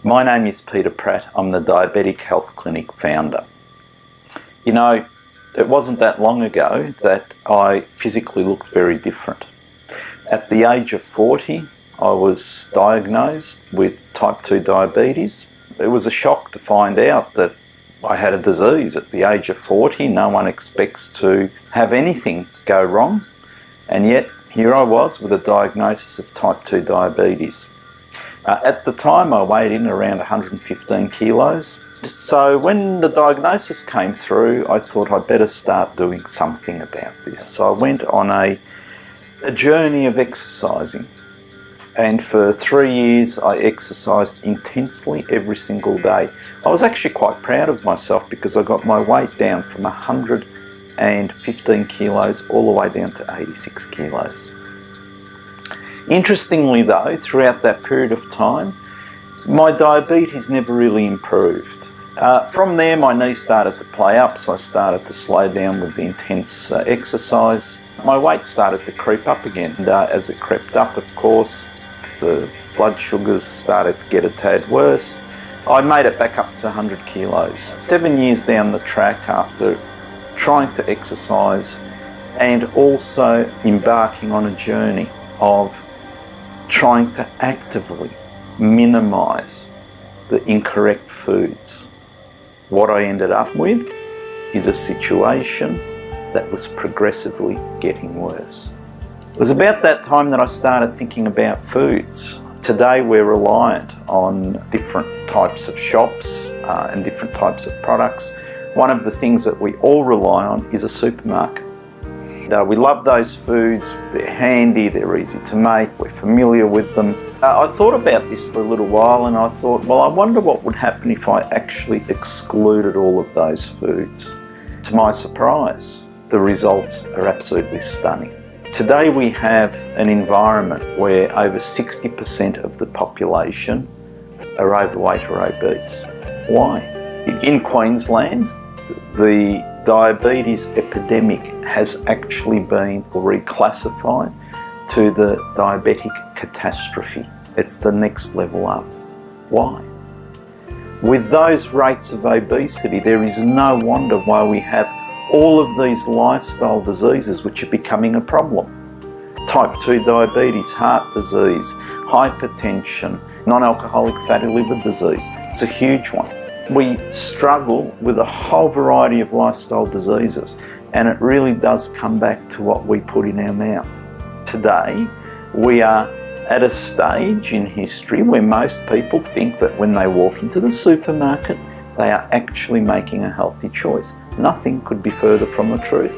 My name is Peter Pratt. I'm the Diabetic Health CLinic Founder. You know, it wasn't that long ago that I physically looked very different. At the age of 40, I was diagnosed with type 2 diabetes. It was a shock to find out that I had a disease at the age of 40. No one expects to have anything go wrong. And yet, here I was with a diagnosis of type 2 diabetes. At the time, I weighed in around 115 kilos. So when the diagnosis came through, I thought I'd better start doing something about this. So I went on a journey of exercising. And for 3 years, I exercised intensely every single day. I was actually quite proud of myself because I got my weight down from 115 kilos all the way down to 86 kilos. Interestingly though, throughout that period of time, my diabetes never really improved. From there, my knee started to play up, so I started to slow down with the intense exercise. My weight started to creep up again, and as it crept up, of course, the blood sugars started to get a tad worse. I made it back up to 100 kilos. 7 years down the track, after trying to exercise and also embarking on a journey of trying to actively minimize the incorrect foods, what I ended up with is a situation that was progressively getting worse. It was about that time that I started thinking about foods. Today we're reliant on different types of shops and different types of products. One of the things that we all rely on is a supermarket. We love those foods, they're handy, they're easy to make, we're familiar with them. I thought about this for a little while and I thought, well, I wonder what would happen if I actually excluded all of those foods. To my surprise, the results are absolutely stunning. Today we have an environment where over 60% of the population are overweight or obese. Why? In Queensland, the diabetes epidemic has actually been reclassified to the diabetic catastrophe. It's the next level up. Why? With those rates of obesity, there is no wonder why we have all of these lifestyle diseases which are becoming a problem. Type 2 diabetes, heart disease, hypertension, non-alcoholic fatty liver disease. It's a huge one. We struggle with a whole variety of lifestyle diseases, and it really does come back to what we put in our mouth. Today, we are at a stage in history where most people think that when they walk into the supermarket, they are actually making a healthy choice. Nothing could be further from the truth.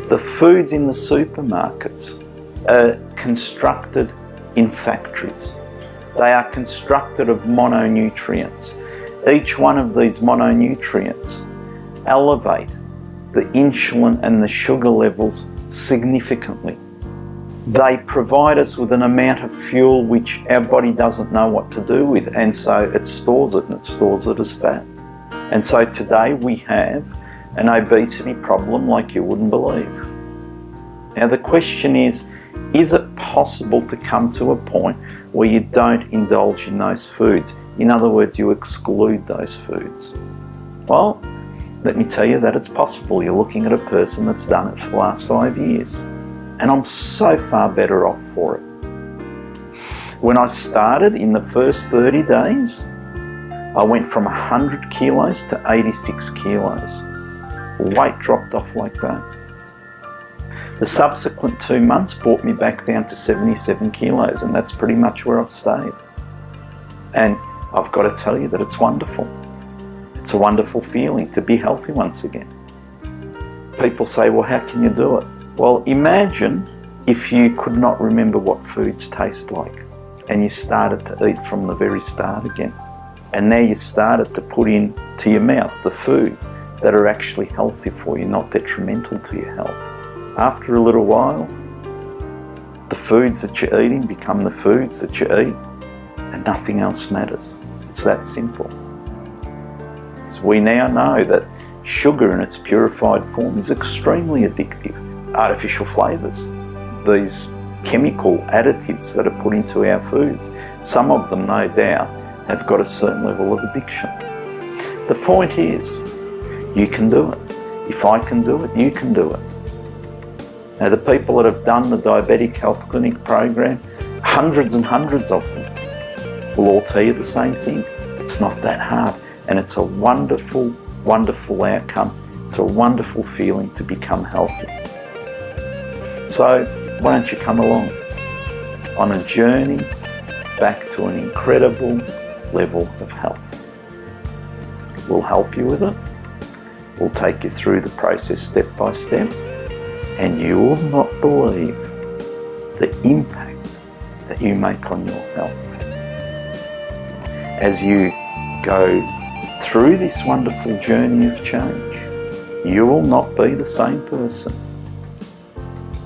The foods in the supermarkets are constructed in factories. They are constructed of mononutrients. Each one of these mononutrients elevate the insulin and the sugar levels significantly. They provide us with an amount of fuel which our body doesn't know what to do with, and so it stores it, and it stores it as fat. And so today we have an obesity problem like you wouldn't believe. Now the question is it possible to come to a point where you don't indulge in those foods? In other words, you exclude those foods. Well, let me tell you that it's possible. You're looking at a person that's done it for the last 5 years. And I'm so far better off for it. When I started, in the first 30 days, I went from 100 kilos to 86 kilos. Weight dropped off like that. The subsequent 2 months brought me back down to 77 kilos, and that's pretty much where I've stayed. And I've got to tell you that it's wonderful. It's a wonderful feeling to be healthy once again. People say, well, how can you do it? Well, imagine if you could not remember what foods taste like and you started to eat from the very start again. And now you started to put into your mouth the foods that are actually healthy for you, not detrimental to your health. After a little while, the foods that you're eating become the foods that you eat, and nothing else matters. It's that simple. So we now know that sugar in its purified form is extremely addictive. Artificial flavours, these chemical additives that are put into our foods, some of them no doubt have got a certain level of addiction. The point is, you can do it. If I can do it, you can do it. Now, the people that have done the Diabetic Health CLinic program, hundreds and hundreds of them, will all tell you the same thing. It's not that hard, and it's a wonderful, wonderful outcome. It's a wonderful feeling to become healthy. So why don't you come along on a journey back to an incredible level of health? We'll help you with it. We'll take you through the process step by step, and you will not believe the impact that you make on your health. As you go through this wonderful journey of change, you will not be the same person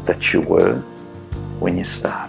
that you were when you started.